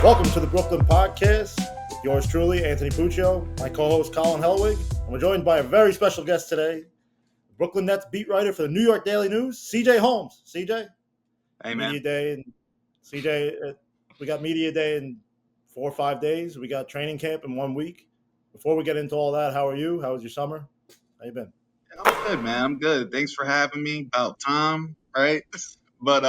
Welcome to the Brooklyn Podcast with yours truly, Anthony Puccio, my co-host Colin Helwig, and we're joined by a very special guest today, Brooklyn Nets beat writer for the New York Daily News, CJ Holmes. CJ, Hey man, media day, and CJ, we got media day in 4 or 5 days. We got training camp in 1 week. Before we get into all that, how are you? How was your summer? How you been? I'm good, man. I'm good. Thanks for having me. About time, right? But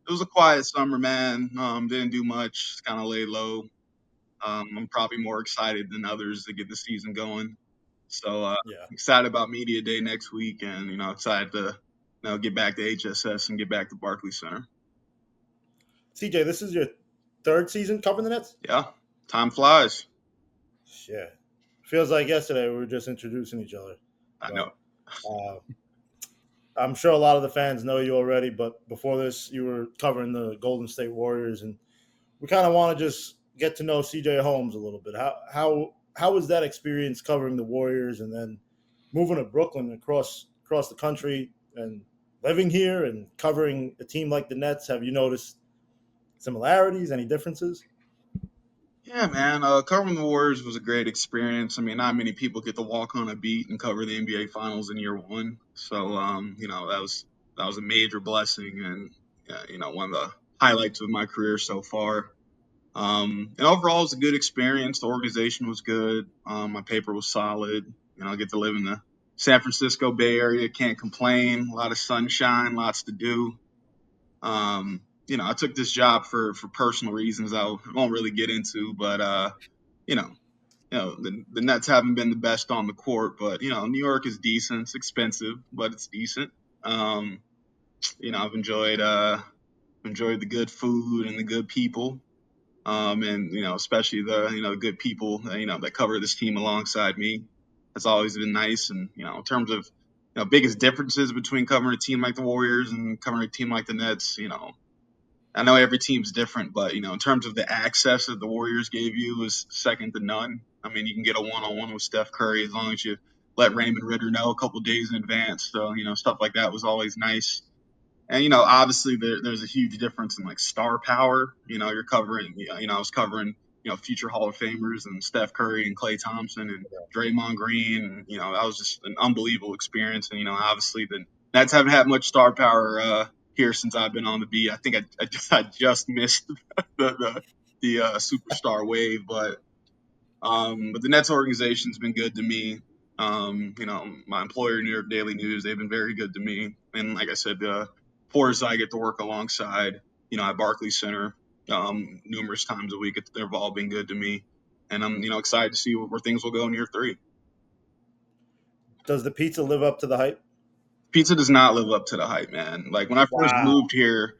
it was a quiet summer, man. Didn't do much. Just kind of laid low. I'm probably more excited than others to get the season going. So Yeah. excited about media day next week, and excited to get back to HSS and get back to Barclays Center. CJ, this is your third season covering the Nets? Yeah, time flies. Yeah. Feels like yesterday we were just introducing each other. I know. I'm sure a lot of the fans know you already, but before this, you were covering the Golden State Warriors, and we kind of want to just get to know CJ Holmes a little bit. How was that experience covering the Warriors, and then moving to Brooklyn across the country and living here and covering a team like the Nets? Have you noticed similarities, any differences? Yeah, man. Covering the Warriors was a great experience. I mean, not many people get to walk on a beat and cover the NBA Finals in year one. So, that was a major blessing, and one of the highlights of my career so far. And overall, it was a good experience. The organization was good. My paper was solid. I get to live in the San Francisco Bay Area. Can't complain. A lot of sunshine, lots to do. I took this job for personal reasons I won't really get into, but the Nets haven't been the best on the court, but New York is decent. It's expensive, but it's decent. I've enjoyed the good food and the good people, and especially the good people that cover this team alongside me. That's always been nice, and in terms of biggest differences between covering a team like the Warriors and covering a team like the Nets, I know every team's different, but in terms of the access that the Warriors gave you was second to none. I mean, you can get a one-on-one with Steph Curry as long as you let Raymond Ritter know a couple days in advance. So stuff like that was always nice. And obviously there's a huge difference in like star power. You're covering. I was covering future Hall of Famers and Steph Curry and Klay Thompson and Draymond Green. And that was just an unbelievable experience. And obviously the Nets haven't had much star power here since I've been on the beat. I think I just missed the superstar wave, but the Nets organization's been good to me. My employer, New York Daily News, they've been very good to me. And like I said, the reporters I get to work alongside, at Barclays Center, numerous times a week, they've all been good to me. And I'm, excited to see where things will go in year 3. Does the pizza live up to the hype? Pizza does not live up to the hype, man. Like when I first moved here,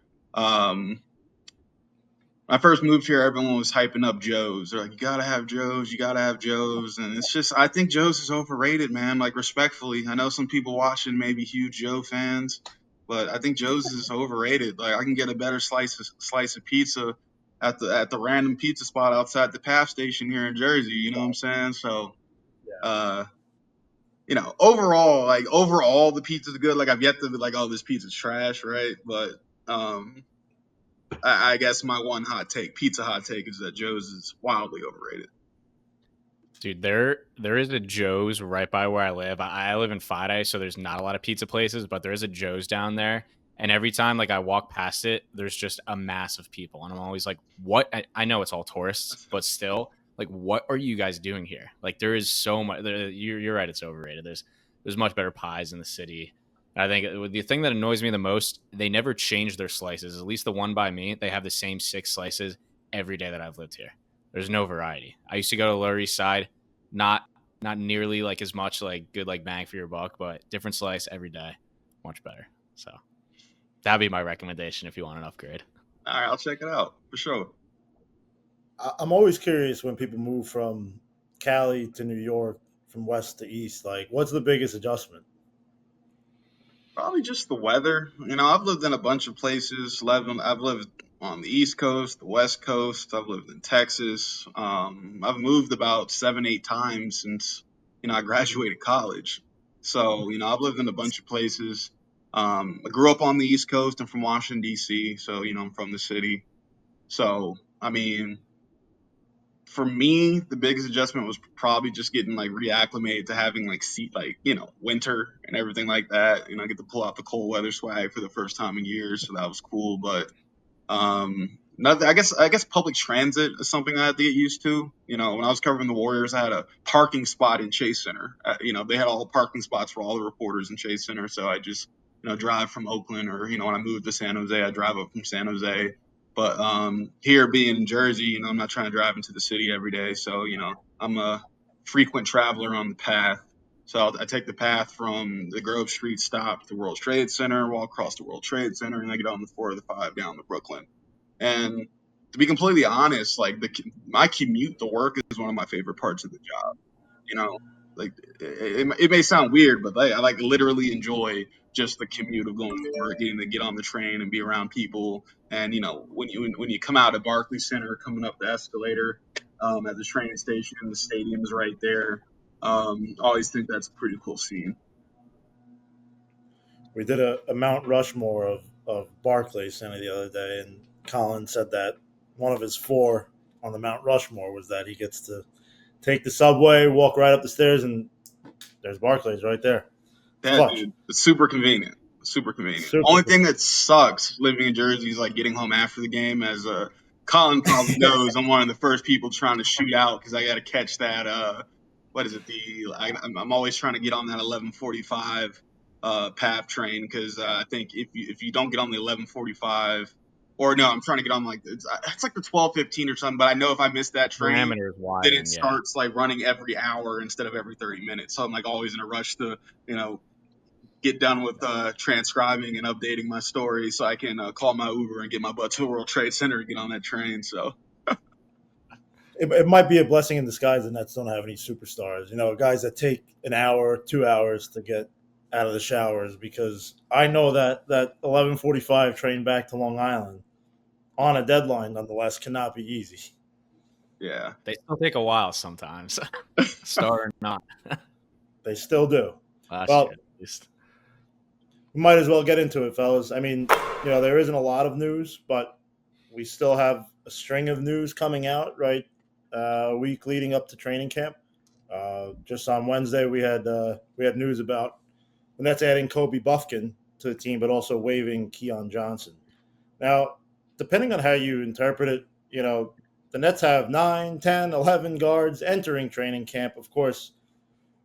everyone was hyping up Joe's. They're like, you gotta have Joe's, you gotta have Joe's. And it's just, I think Joe's is overrated, man. Like respectfully, I know some people watching may be huge Joe fans, but I think Joe's is overrated. Like I can get a better slice of pizza at the random pizza spot outside the PAF station here in Jersey. You know what I'm saying? So, overall the pizza's good. Like I've yet to be like, oh, this pizza's trash, right? But I guess my one pizza hot take is that Joe's is wildly overrated. Dude, there is a Joe's right by where I live. I live in Friday, so there's not a lot of pizza places, but there is a Joe's down there. And every time like I walk past it, there's just a mass of people. And I'm always like, what? I know it's all tourists, but still, like, what are you guys doing here? Like, there is so much. You're right, it's overrated. There's much better pies in the city. I think the thing that annoys me the most, they never change their slices. At least the one by me, they have the same 6 slices every day that I've lived here. There's no variety. I used to go to Lower East Side, not nearly like as much like good like bang for your buck, but different slice every day, much better. So that'd be my recommendation if you want an upgrade. All right, I'll check it out for sure. I'm always curious when people move from Cali to New York, from west to east. Like, what's the biggest adjustment? Probably just the weather. I've lived in a bunch of places. I've lived on the East Coast, the West Coast. I've lived in Texas. I've moved about 7-8 times since, I graduated college. So, I've lived in a bunch of places. I grew up on the East Coast. I'm from Washington, D.C., so, I'm from the city. So, I mean, for me, the biggest adjustment was probably just getting like reacclimated to having like winter and everything like that. I get to pull out the cold weather swag for the first time in years, so that was cool. But nothing. I guess public transit is something I had to get used to. When I was covering the Warriors, I had a parking spot in Chase Center. They had all the parking spots for all the reporters in Chase Center, so I just drive from Oakland, or when I moved to San Jose, I drive up from San Jose. But here being in Jersey, I'm not trying to drive into the city every day, so I'm a frequent traveler on the path. So I take the path from the Grove Street stop to World Trade Center, walk across the World Trade Center, and I get on the 4 or the 5 down to Brooklyn. And to be completely honest, like my commute to work is one of my favorite parts of the job. You know, like it may sound weird, but I like literally enjoy just the commute of going to work, getting to get on the train and be around people. And when you come out of Barclays Center, coming up the escalator at the train station, the stadium is right there. I always think that's a pretty cool scene. We did a Mount Rushmore of Barclays Center the other day, and Colin said that one of his four on the Mount Rushmore was that he gets to take the subway, walk right up the stairs, and there's Barclays right there. It's Yeah, clutch. dude, it's super convenient. Super convenient. Super Only cool. thing that sucks living in Jersey is like getting home after the game. As Colin probably knows, I'm one of the first people trying to shoot out because I got to catch that. What is it? I'm always trying to get on that 11:45 PAV train because I think if you don't get on the 11:45, or no, I'm trying to get on like it's like the 12:15 or something. But I know if I miss that train, Parameters then it widen, yeah. starts like running every hour instead of every 30 minutes. So I'm like always in a rush to you know get done with transcribing and updating my story so I can call my Uber and get my butt to the World Trade Center and get on that train. So It might be a blessing in disguise the Nets don't have any superstars. Guys that take an hour, 2 hours to get out of the showers, because I know that 11:45 train back to Long Island on a deadline, nonetheless, cannot be easy. yeah, They still take a while sometimes, star or not. They still do. Last year, Well, at least. we might as well get into it, fellas. I mean, there isn't a lot of news, but we still have a string of news coming out, right? Week leading up to training camp. Just on Wednesday, we had news about the Nets adding Kobe Bufkin to the team, but also waiving Keon Johnson. Now, depending on how you interpret it, the Nets have 9, 10, 11 guards entering training camp. Of course,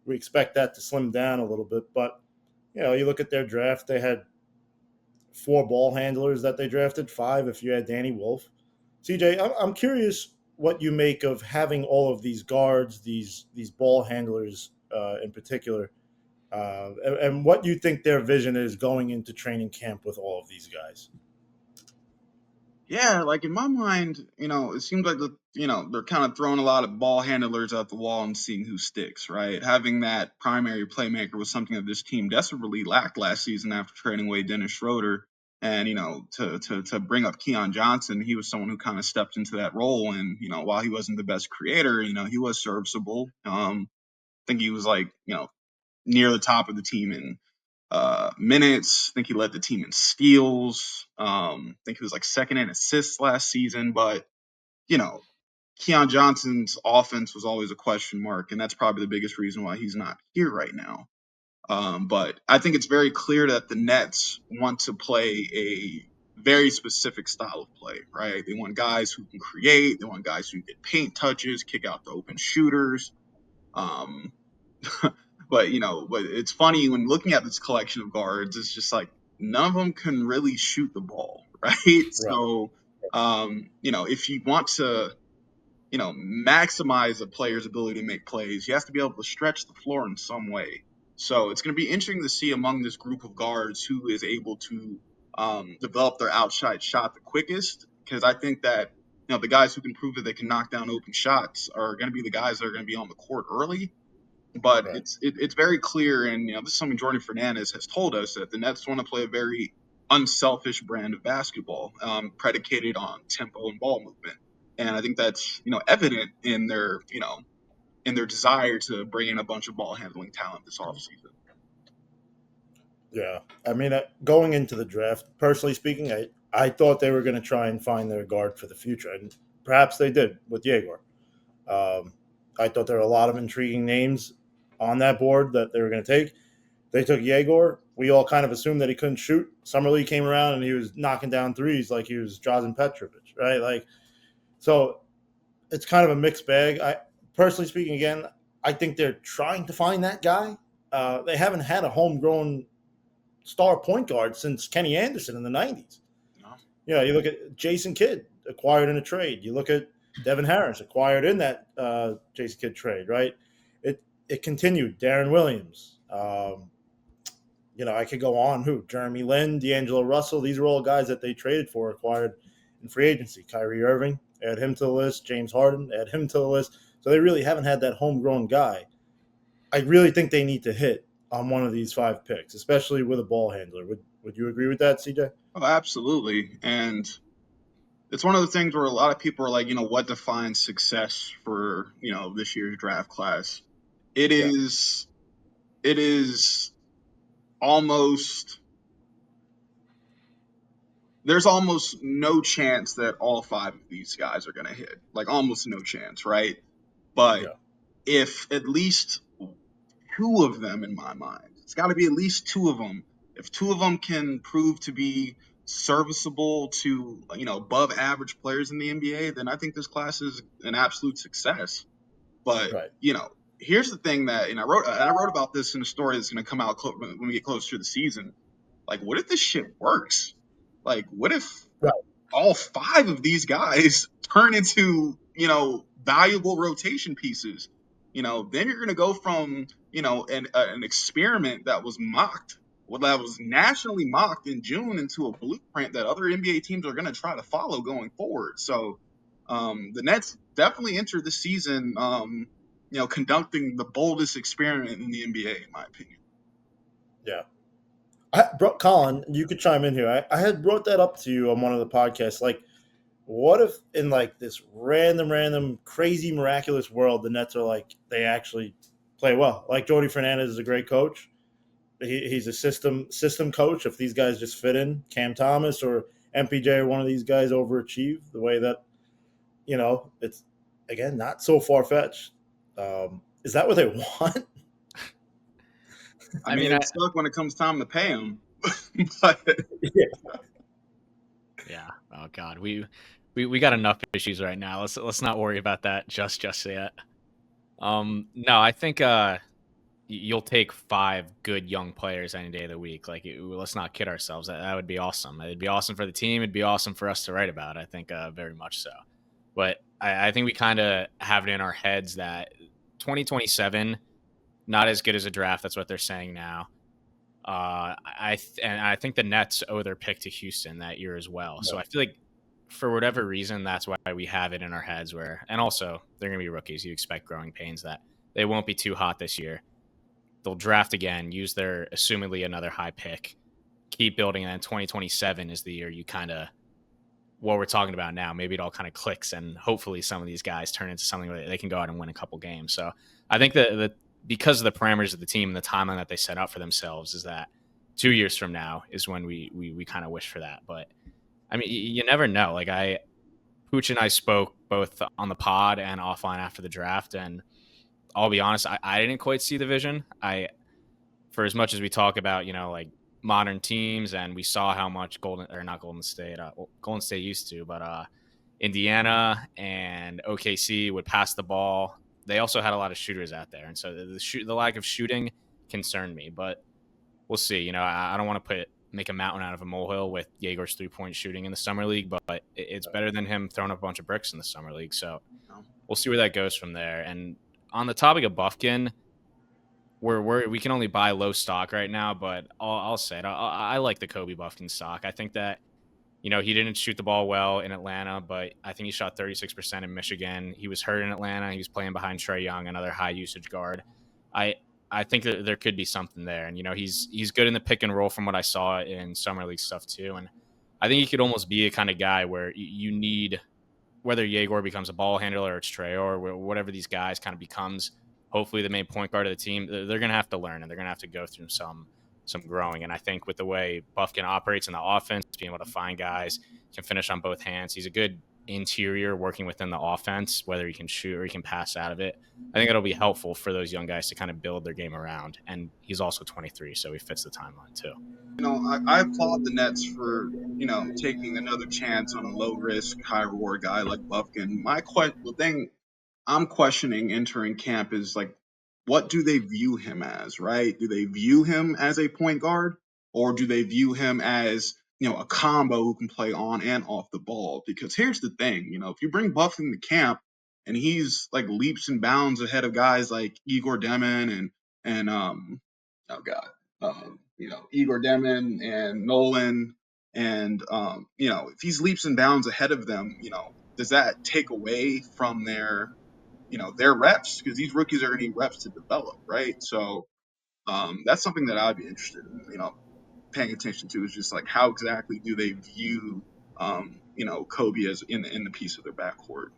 we expect that to slim down a little bit, but you look at their draft, they had 4 ball handlers that they drafted, 5 if you had Danny Wolf. CJ, I'm curious what you make of having all of these guards, these ball handlers in particular, and what you think their vision is going into training camp with all of these guys. yeah. Like in my mind, it seems like they're kind of throwing a lot of ball handlers at the wall and seeing who sticks. Right, having that primary playmaker was something that this team desperately lacked last season after trading away Dennis Schroeder. And to bring up Keon Johnson, he was someone who kind of stepped into that role. And while he wasn't the best creator, he was serviceable. I think he was like near the top of the team in minutes. I think he led the team in steals. I think he was like second in assists last season. But you know, Keon Johnson's offense was always a question mark, and that's probably the biggest reason why he's not here right now. But I think it's very clear that the Nets want to play a very specific style of play, right? They want guys who can create. They want guys who can get paint touches, kick out the open shooters. Um, but it's funny when looking at this collection of guards, it's just like none of them can really shoot the ball, right? Right. So, if you want to, maximize a player's ability to make plays, you have to be able to stretch the floor in some way. So it's going to be interesting to see among this group of guards who is able to develop their outside shot the quickest, because I think that the guys who can prove that they can knock down open shots are going to be the guys that are going to be on the court early. But Right. it's very clear, and this is something Jordan Fernandez has told us, that the Nets want to play a very unselfish brand of basketball, predicated on tempo and ball movement. And I think that's evident in their desire to bring in a bunch of ball handling talent this offseason. Yeah. I mean, going into the draft, personally speaking, I thought they were going to try and find their guard for the future. perhaps they did with Yegor. I thought there were a lot of intriguing names on that board that they were going to take. They took Yegor. We all kind of assumed that he couldn't shoot. Summer League came around and he was knocking down threes like he was Drazen Petrovic, right? Like, so it's kind of a mixed bag. I personally speaking, again, I think they're trying to find that guy. They haven't had a homegrown star point guard since Kenny Anderson in the '90s. No. Yeah, you look at Jason Kidd acquired in a trade. You look at Devin Harris acquired in that Jason Kidd trade, right? It continued. Darren Williams. I could go on. Who? Jeremy Lin, D'Angelo Russell. These are all guys that they traded for, acquired in free agency. Kyrie Irving, add him to the list. James Harden, add him to the list. So they really haven't had that homegrown guy. I really think they need to hit on one of these 5 picks, especially with a ball handler. Would you agree with that, CJ? Oh, absolutely. And it's one of the things where a lot of people are like, what defines success for, this year's draft class? It is almost, there's almost no chance that all 5 of these guys are going to hit. Like almost no chance, right? But if at least 2 of them, in my mind, it's got to be at least 2 of them. If 2 of them can prove to be serviceable to, above average players in the NBA, then I think this class is an absolute success. But, here's the thing that, and I wrote about this in a story that's going to come out when we get closer to the season. Like, what if this shit works? Like, what if all 5 of these guys turn into, valuable rotation pieces? Then you're going to go from, an experiment that was mocked, that was nationally mocked in June, into a blueprint that other NBA teams are going to try to follow going forward. So the Nets definitely entered the season, conducting the boldest experiment in the NBA, in my opinion. Yeah. Colin, you could chime in here. I had brought that up to you on one of the podcasts. Like, what if in like this random, crazy, miraculous world, the Nets are like, they actually play well? Like Jordy Fernandez is a great coach. He's a system coach. If these guys just fit in, Cam Thomas or MPJ or one of these guys overachieve the way that, it's, again, not so far-fetched. Is that what they want? I mean, it's stuck when it comes time to pay them. But yeah. Oh God, we got enough issues right now. Let's not worry about that just yet. No, I think you'll take 5 good young players any day of the week. Like, let's not kid ourselves. That would be awesome. It'd be awesome for the team. It'd be awesome for us to write about. I think very much so. But I think we kind of have it in our heads that 2027, not as good as a draft. That's what they're saying now. I think the Nets owe their pick to Houston that year as well. Yeah. So I feel like for whatever reason, that's why we have it in our heads and also they're going to be rookies. You expect growing pains that they won't be too hot this year. They'll draft again, use their assumedly another high pick, keep building. And then 2027 is the year you kind of, what we're talking about now, maybe it all kind of clicks and hopefully some of these guys turn into something where they can go out and win a couple games. So I think that because of the parameters of the team and the timeline that they set up for themselves is that 2 years from now is when we kind of wish for that. But I mean, you never know. Like Pooch and I spoke both on the pod and offline after the draft, and I'll be honest, I didn't quite see the vision. For as much as we talk about, like modern teams, and we saw how much Golden State used to, but Indiana and OKC would pass the ball. They also had a lot of shooters out there, and so the lack of shooting concerned me. But we'll see. I don't want to make a mountain out of a molehill with Yegor's 3-point shooting in the summer league, but it's better than him throwing up a bunch of bricks in the summer league. So we'll see where that goes from there. And on the topic of Bufkin, we can only buy low stock right now, but I'll say it. I like the Kobe Bufkin stock. I think that, he didn't shoot the ball well in Atlanta, but I think he shot 36% in Michigan. He was hurt in Atlanta. He was playing behind Trae Young, another high usage guard. I think that there could be something there. And, he's good in the pick and roll from what I saw in summer league stuff too. And I think he could almost be a kind of guy where you need, whether Yegor becomes a ball handler or it's Trae or whatever these guys kind of becomes, hopefully the main point guard of the team, they're going to have to learn and they're going to have to go through some growing. And I think with the way Bufkin operates in the offense, being able to find guys, can finish on both hands, he's a good interior working within the offense, whether he can shoot or he can pass out of it. I think it'll be helpful for those young guys to kind of build their game around. And he's also 23, so he fits the timeline too. I applaud the Nets for, taking another chance on a low risk, high reward guy like Bufkin. The thing I'm questioning entering camp is like, what do they view him as, right? Do they view him as a point guard, or do they view him as, a combo who can play on and off the ball? Because here's the thing, if you bring Bufkin to camp and he's like leaps and bounds ahead of guys like Igor Demin and oh god, Igor Demin and Nolan, and if he's leaps and bounds ahead of them, does that take away from their reps? Because these rookies are going to need reps to develop, right? So that's something that I'd be interested in, paying attention to, is just like, how exactly do they view, Kobe as in the piece of their backcourt?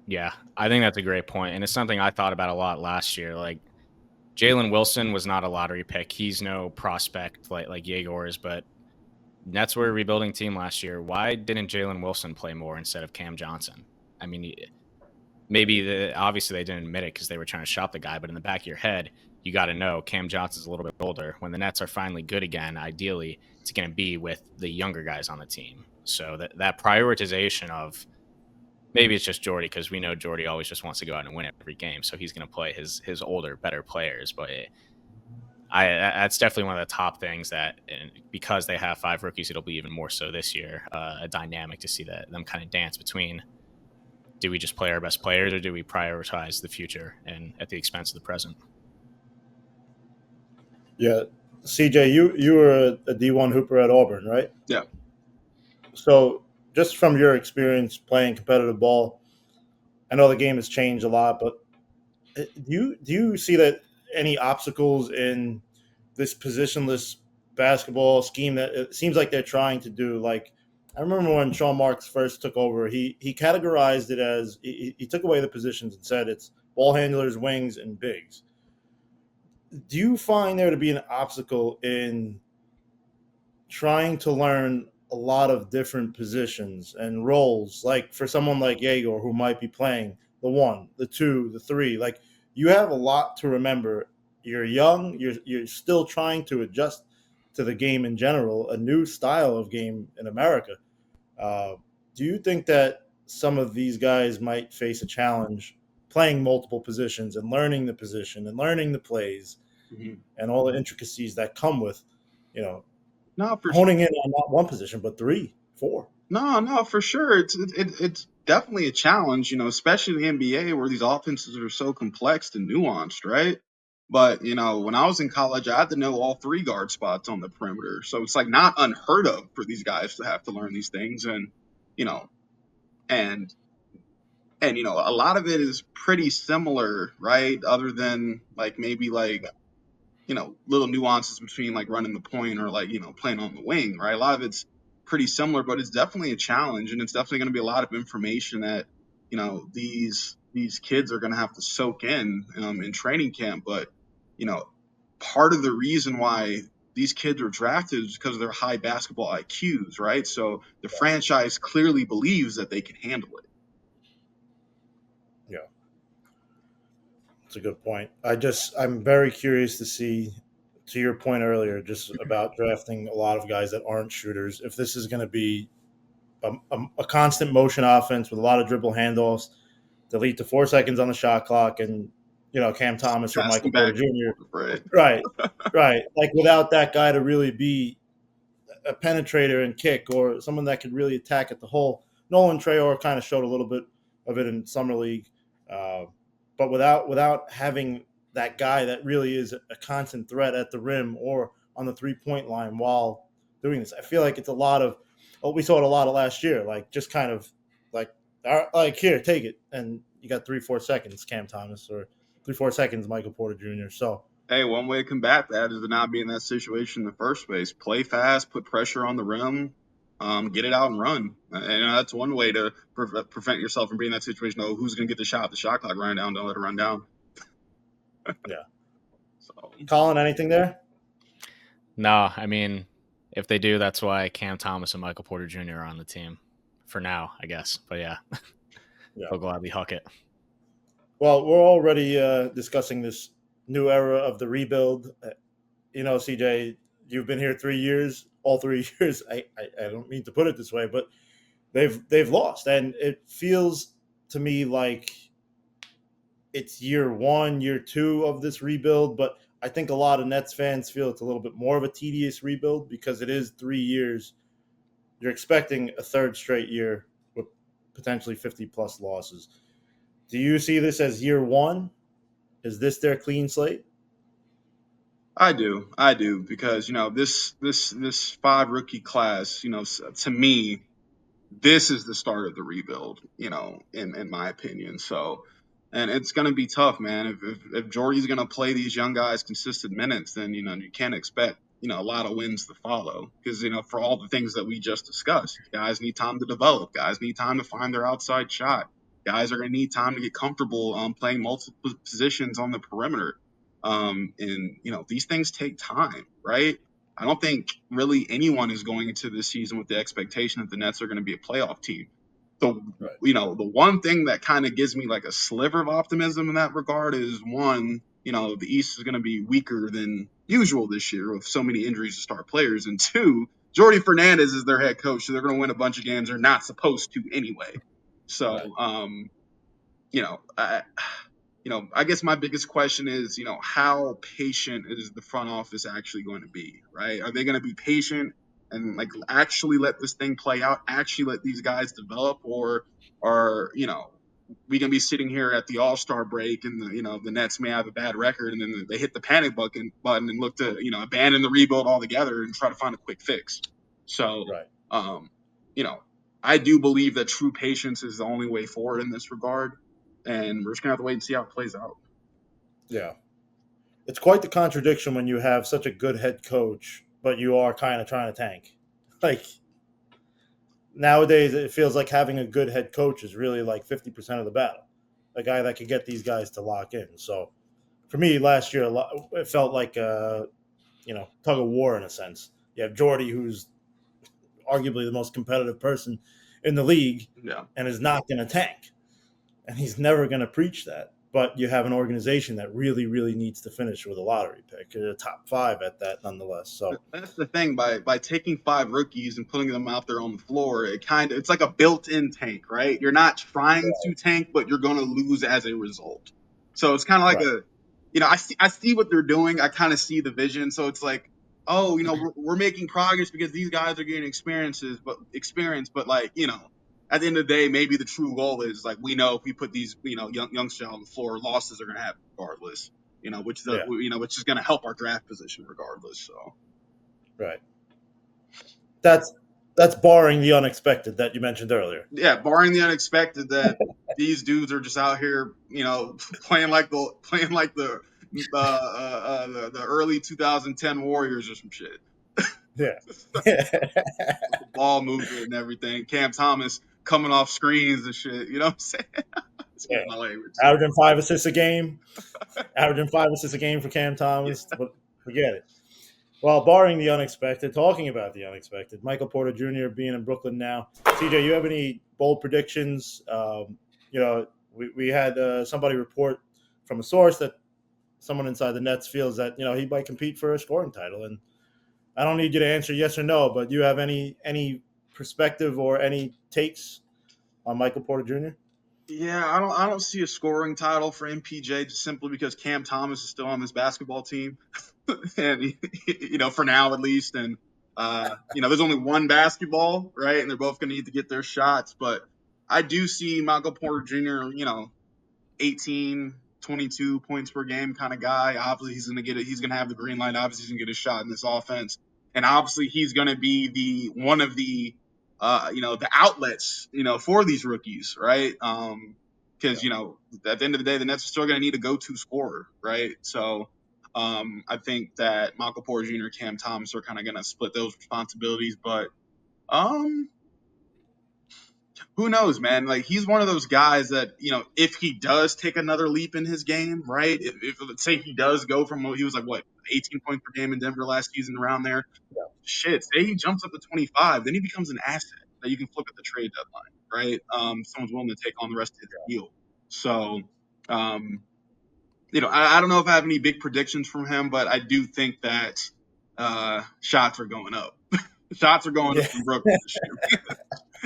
Yeah, I think that's a great point, and it's something I thought about a lot last year. Like, Jalen Wilson was not a lottery pick. He's no prospect like Yegor is, but Nets were a rebuilding team last year. Why didn't Jalen Wilson play more instead of Cam Johnson? I mean, maybe obviously they didn't admit it because they were trying to shop the guy, but in the back of your head, you got to know Cam Johnson's a little bit older. When the Nets are finally good again, ideally, it's going to be with the younger guys on the team. So that prioritization of, maybe it's just Jordy, because we know Jordy always just wants to go out and win every game, so he's going to play his older, better players. But that's definitely one of the top things that, and because they have 5 rookies, it'll be even more so this year. A dynamic to see them kind of dance between, do we just play our best players, or do we prioritize the future and at the expense of the present? Yeah, CJ, you were a D1 hooper at Auburn, right? Yeah. So just from your experience playing competitive ball, I know the game has changed a lot, but do you see that any obstacles in this positionless basketball scheme that it seems like they're trying to do? Like, I remember when Sean Marks first took over, he categorized it as, he took away the positions and said it's ball handlers, wings, and bigs. Do you find there to be an obstacle in trying to learn a lot of different positions and roles, like for someone like Yegor who might be playing the 1, the 2, the 3? Like, you have a lot to remember. You're young, you're still trying to adjust to the game in general, a new style of game in America. Do you think that some of these guys might face a challenge playing multiple positions and learning the position and learning the plays and all the intricacies that come with, you know, honing in on not one position, but 3, 4? No, for sure. It's definitely a challenge, especially in the NBA where these offenses are so complex and nuanced, right? But, when I was in college, I had to know all 3 guard spots on the perimeter. So it's like not unheard of for these guys to have to learn these things. And, you know, and, a lot of it is pretty similar, right? Other than like maybe like, little nuances between like running the point or like, playing on the wing, right? A lot of it's pretty similar, but it's definitely a challenge, and it's definitely going to be a lot of information that, these kids are going to have to soak in training camp. But, you know, part of the reason why these kids are drafted is because of their high basketball IQs, right? So the franchise clearly believes that they can handle it. Yeah, that's a good point. I'm very curious to see, to your point earlier, just about drafting a lot of guys that aren't shooters, if this is going to be a constant motion offense with a lot of dribble handoffs that lead to 4 seconds on the shot clock, and Cam Thomas or Michael Passing Porter back, Jr. right? Right. Like, without that guy to really be a penetrator and kick, or someone that could really attack at the hole. Nolan Traore kind of showed a little bit of it in summer league, but without having that guy that really is a constant threat at the rim or on the 3-point line while doing this, I feel like it's a lot of. Oh, we saw it a lot of last year. Like, just kind of like, all right, like, here, take it, and you got 3-4 seconds, Cam Thomas, or 3-4 seconds, Michael Porter Jr. So. Hey, one way to combat that is to not be in that situation in the first place. Play fast, put pressure on the rim, get it out and run. And that's one way to prevent yourself from being in that situation. Oh, who's going to get the shot? The shot clock running down. Don't let it run down. Yeah. So, Colin, anything there? No, I mean, if they do, that's why Cam Thomas and Michael Porter Jr. are on the team. for now, I guess. But yeah, they'll gladly huck it. Well, we're already discussing this new era of the rebuild. CJ, you've been here 3 years. All 3 years, I don't mean to put it this way, but they've lost, and it feels to me like it's year one, year two of this rebuild. But I think a lot of Nets fans feel it's a little bit more of a tedious rebuild because it is 3 years. You're expecting a third straight year with potentially 50 plus losses. Do you see this as year one? Is this their clean slate? I do, because this 5 rookie class, to me, this is the start of the rebuild, in my opinion. So, and it's going to be tough, man. If Jordy's going to play these young guys consistent minutes, then, you can't expect, a lot of wins to follow because, for all the things that we just discussed, guys need time to develop. Guys need time to find their outside shot. Guys are going to need time to get comfortable playing multiple positions on the perimeter. And, these things take time, right? I don't think really anyone is going into this season with the expectation that the Nets are going to be a playoff team. So, Right. The one thing that kind of gives me like a sliver of optimism in that regard is one, the East is going to be weaker than usual this year with so many injuries to star players. And two, Jordy Fernandez is their head coach, so they're going to win a bunch of games they're not supposed to anyway. So, right. I guess my biggest question is, how patient is the front office actually going to be, right? Are they going to be patient and like actually let this thing play out, actually let these guys develop, or are, we going to be sitting here at the All-Star break and the Nets may have a bad record and then they hit the panic button and look to, abandon the rebuild altogether and try to find a quick fix. So, Right. I do believe that true patience is the only way forward in this regard. And we're just going to have to wait and see how it plays out. Yeah. It's quite the contradiction when you have such a good head coach, but you are kind of trying to tank. Like, nowadays, it feels like having a good head coach is really like 50% of the battle. A guy that could get these guys to lock in. So, for me, last year, it felt like tug of war in a sense. You have Jordy, who's arguably the most competitive person in the league, and is not going to tank. And he's never going to preach that. But you have an organization that really, really needs to finish with a lottery pick, a top 5 at that, nonetheless. So that's the thing. By taking 5 rookies and putting them out there on the floor, it's like a built-in tank, right? You're not trying to tank, but you're going to lose as a result. So it's kind of like I see what they're doing. I kind of see the vision. So it's like, oh, we're making progress because these guys are getting experience, but like, at the end of the day, maybe the true goal is like, we know if we put these, youngsters on the floor, losses are going to happen regardless, which is going to help our draft position regardless. So, right. That's barring the unexpected that you mentioned earlier. Yeah, barring the unexpected that these dudes are just out here, playing like the early 2010 Warriors or some shit. Yeah. The ball movement and everything. Cam Thomas coming off screens and shit. You know what I'm saying? Excuse my language. Averaging 5 assists a game. Averaging 5 assists a game for Cam Thomas. Yeah. But forget it. Well, barring the unexpected, talking about the unexpected, Michael Porter Jr. being in Brooklyn now. CJ, you have any bold predictions? We had somebody report from a source that someone inside the Nets feels that he might compete for a scoring title, and I don't need you to answer yes or no, but do you have any perspective or any takes on Michael Porter Jr.? Yeah, I don't see a scoring title for MPJ just simply because Cam Thomas is still on this basketball team, and for now at least, and there's only one basketball, right? And they're both going to need to get their shots, but I do see Michael Porter Jr. 18, 22 points per game kind of guy. Obviously, he's going to get it. He's going to have the green light. Obviously, he's going to get a shot in this offense, and obviously, he's going to be one of the the outlets, for these rookies, right? Because, at the end of the day, the Nets are still going to need a go-to scorer, right? So, I think that Michael Porter Jr. and Cam Thomas are kind of going to split those responsibilities, but, who knows, man? Like, he's one of those guys that, if he does take another leap in his game, right? If let's say he does go from, he was like, 18 points per game in Denver last season around there. Yeah. Shit, say he jumps up to 25, then he becomes an asset. that you can flip at the trade deadline, right? Someone's willing to take on the rest of his deal. So, I don't know if I have any big predictions from him, but I do think that shots are going up. Shots are going up Yeah. from Brooklyn this year.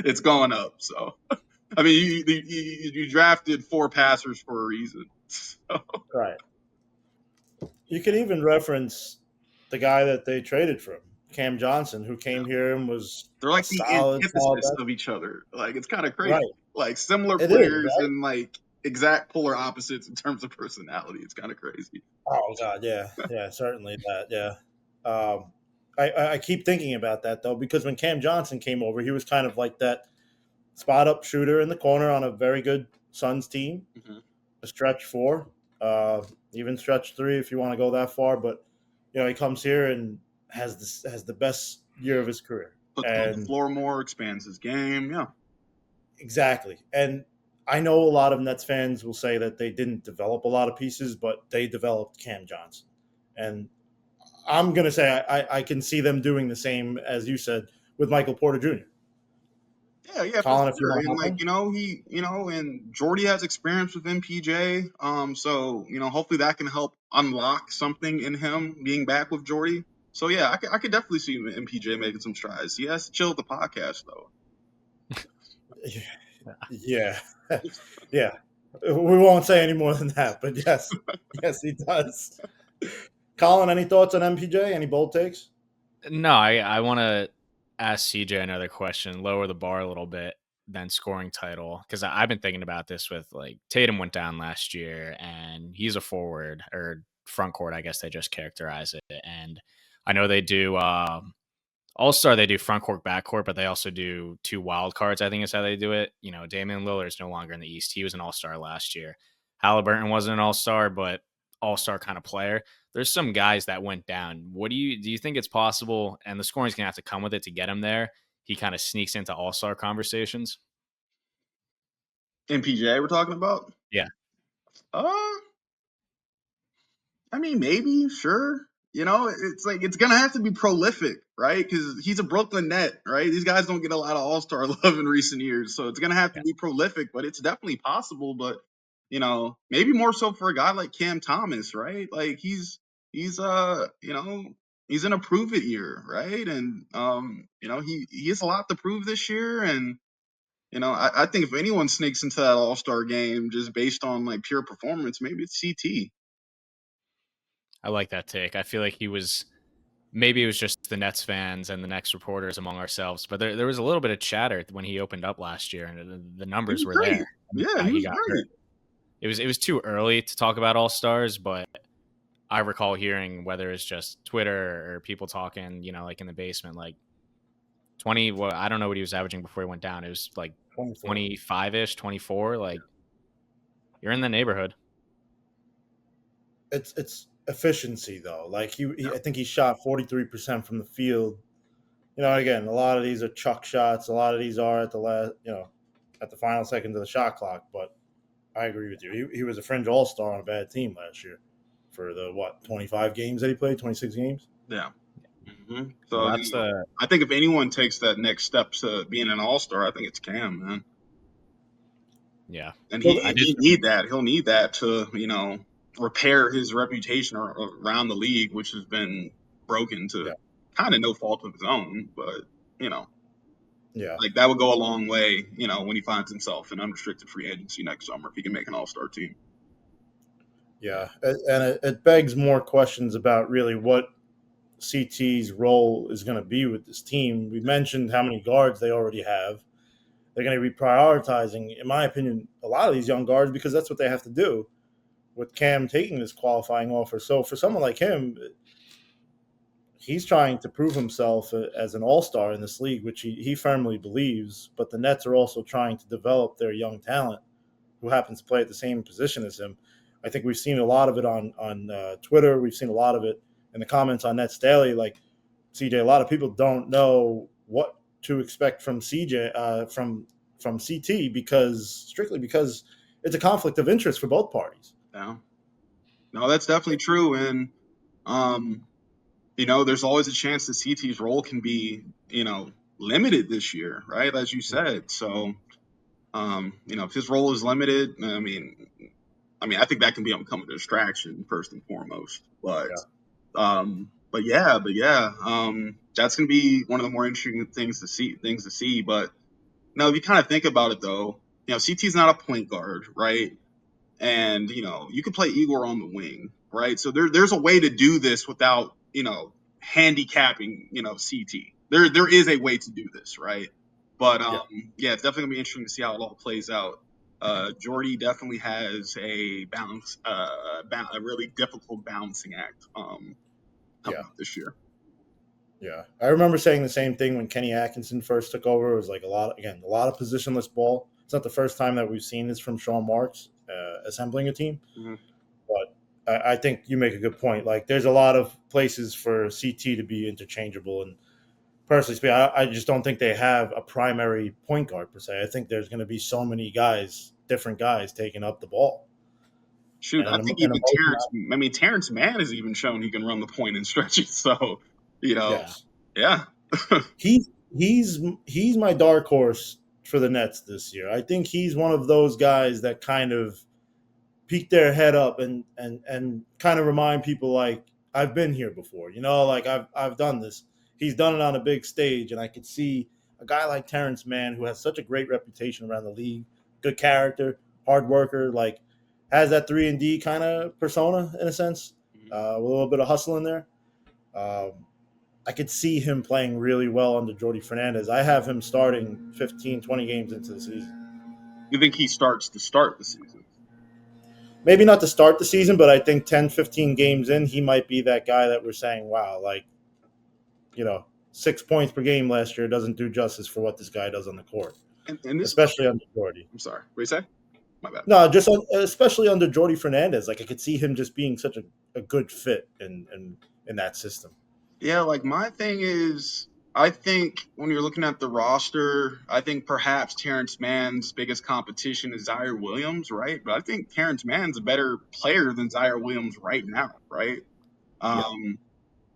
It's going up. So, I mean, you drafted 4 passers for a reason. So. Right. You can even reference the guy that they traded from, Cam Johnson, who came here and was They're a like the solid antithesis back. of each other. Like, it's kind of crazy. Right. Like, similar It is, players right? and like exact polar opposites in terms of personality. It's kind of crazy. Oh God, yeah, certainly that, yeah. I keep thinking about that though, because when Cam Johnson came over, he was kind of like that spot up shooter in the corner on a very good Suns team, Mm-hmm. a stretch 4, even stretch 3 if you want to go that far. But he comes here and has the best year of his career, Puts on the and floor more, expands his game. Yeah. exactly. And I know a lot of Nets fans will say that they didn't develop a lot of pieces, but they developed Cam Johnson, and I'm gonna say I can see them doing the same as you said with Michael Porter Jr. Yeah, for Colin, if you sure. want to And hop like, in. and Jordy has experience with MPJ. So, hopefully that can help unlock something in him being back with Jordy. So yeah, I could definitely see MPJ making some strides. He has to chill with the podcast though. Yeah, yeah. We won't say any more than that, but yes, yes, he does. Colin, any thoughts on MPJ? Any bold takes? No, I want to ask CJ another question, lower the bar a little bit than scoring title, because I've been thinking about this with like Tatum went down last year, and he's a forward or front court, I guess they just characterize it. And I know they do All-Star, they do front court, back court, but they also do 2 wild cards, I think is how they do it. Damian Lillard's no longer in the East. He was an All-Star last year. Halliburton wasn't an All-Star, but All-Star kind of player. There's some guys that went down. What do you think it's possible, and the scoring's going to have to come with it to get him there, he kind of sneaks into All-Star conversations? MPJ we're talking about? Yeah. Uh I mean, maybe, sure. It's like it's gonna have to be prolific, right? Because he's a Brooklyn Net, right? These guys don't get a lot of All-Star love in recent years, so it's gonna have to Yeah. be prolific. But it's definitely possible. But maybe more so for a guy like Cam Thomas, right? Like he's in a prove it year, right? And he has a lot to prove this year, and I think if anyone sneaks into that All-Star game just based on like pure performance, maybe it's CT. I like that take. I feel like maybe it was just the Nets fans and the Nets reporters among ourselves, but there was a little bit of chatter when he opened up last year, and the He numbers was were great. there. Yeah, he He was got great. hurt. It was too early to talk about All Stars, but I recall hearing, whether it's just Twitter or people talking, like in the basement, like 20. Well, I don't know what he was averaging before he went down. It was like 24. 25-ish, 24. Like, you're in the neighborhood. It's efficiency though. Like I think he shot 43% from the field. Again, a lot of these are chuck shots. A lot of these are at the last, at the final seconds of the shot clock. But I agree with you. He was a fringe all-star on a bad team last year for the 25 games that he played, 26 games. Yeah. Well, So that's the I think if anyone takes that next step to being an all-star, I think it's Cam, man. yeah. And Well, I he just need that. He'll need that to repair his reputation around the league, which has been broken to Yeah. kind of no fault of his own. But Yeah. like that would go a long way. When he finds himself in unrestricted free agency next summer, if he can make an all-star team. Yeah. And it begs more questions about really what CT's role is going to be with this team. We mentioned how many guards they already have. They're going to be prioritizing, in my opinion, a lot of these young guards because that's what they have to do with Cam taking this qualifying offer. So for someone like him, he's trying to prove himself as an all-star in this league, which he firmly believes. But the Nets are also trying to develop their young talent who happens to play at the same position as him. I think we've seen a lot of it on Twitter. We've seen a lot of it in the comments on Nets Daily. Like CJ, a lot of people don't know what to expect from CJ from CT strictly because it's a conflict of interest for both parties. Yeah. No, that's definitely true. And there's always a chance that CT's role can be, limited this year, right? As you said. So, if his role is limited, I mean, I think that can become a distraction first and foremost. But, yeah, that's going to be one of the more interesting things to see. But now, if you kind of think about it, though, CT's not a point guard, right? And you can play Igor on the wing, right? So there's a way to do this without handicapping CT. There is a way to do this, right? But it's definitely gonna be interesting to see how it all plays out. Jordy definitely has a a really difficult balancing act coming up this year. Yeah, I remember saying the same thing when Kenny Atkinson first took over. It was like a lot of positionless ball. It's not the first time that we've seen this from Sean Marks assembling a team, but I think you make a good point. Like, there's a lot of places for CT to be interchangeable, and personally speaking, I just don't think they have a primary point guard per se. I think there's going to be so many different guys taking up the ball. Shoot, I think even Terrence Mann has even shown he can run the point and stretch it. So, yes. Yeah. he's my dark horse for the Nets this year. I think he's one of those guys that kind of peek their head up and kind of remind people, like, I've been here before. Like, I've done this. He's done it on a big stage, and I could see a guy like Terrence Mann, who has such a great reputation around the league, good character, hard worker, like, has that 3-and-D kind of persona in a sense, with a little bit of hustle in there. I could see him playing really well under Jordy Fernandez. I have him starting 15, 20 games into the season. You think he starts to start the season? Maybe not to start the season, but I think 10, 15 games in, he might be that guy that we're saying, wow, like, 6 points per game last year doesn't do justice for what this guy does on the court, and especially under Jordy. I'm sorry. What did you say? My bad. No, just especially under Jordy Fernandez. Like, I could see him just being such a good fit in that system. Yeah, like, my thing is, I think when you're looking at the roster, I think perhaps Terrence Mann's biggest competition is Zaire Williams, right? But I think Terrence Mann's a better player than Zaire Williams right now, right?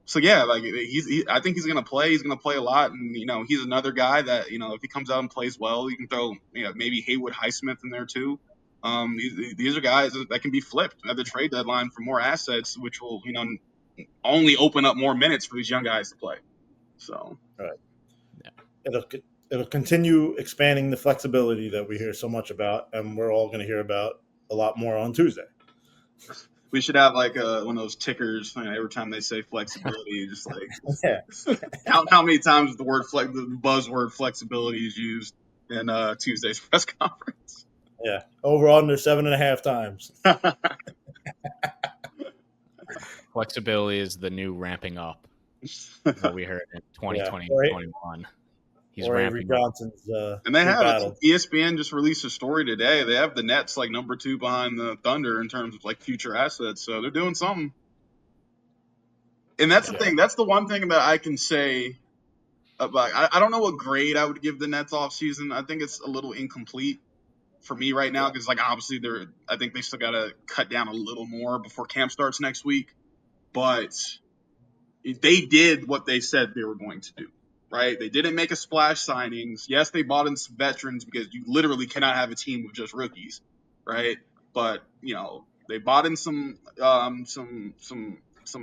So yeah, like, I think he's gonna play. He's gonna play a lot, and he's another guy that if he comes out and plays well, you can throw maybe Haywood Highsmith in there too. These are guys that can be flipped at the trade deadline for more assets, which will only open up more minutes for these young guys to play. So it'll continue expanding the flexibility that we hear so much about, and we're all going to hear about a lot more on Tuesday. We should have like one of those tickers every time they say flexibility, just like count how many times the buzzword flexibility is used in Tuesday's press conference. Yeah, over under 7.5 times. Flexibility is the new ramping up. What we heard in 2020, 2021. He's ramping Johnson's, and they have ESPN just released a story today. They have the Nets like number 2 behind the Thunder in terms of like future assets. So they're doing something. And that's the thing. That's the one thing that I can say about. I don't know what grade I would give the Nets offseason. I think it's a little incomplete for me right now because like obviously I think they still got to cut down a little more before camp starts next week. But they did what they said they were going to do. Right? They didn't make a splash signings. Yes, they bought in some veterans because you literally cannot have a team with just rookies, right? But they bought in some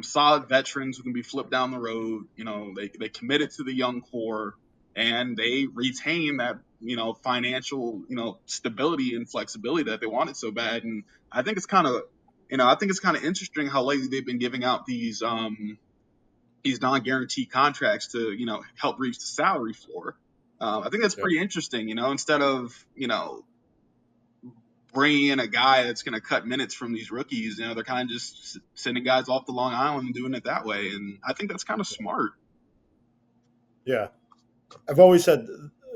solid veterans who can be flipped down the road. They committed to the young core and they retain that financial stability and flexibility that they wanted so bad. And I think it's kind of interesting how lately they've been giving out these non-guaranteed contracts to, help reach the salary floor. I think that's pretty interesting, instead of, bringing in a guy that's going to cut minutes from these rookies, they're kind of just sending guys off to Long Island and doing it that way. And I think that's kind of smart. Yeah. I've always said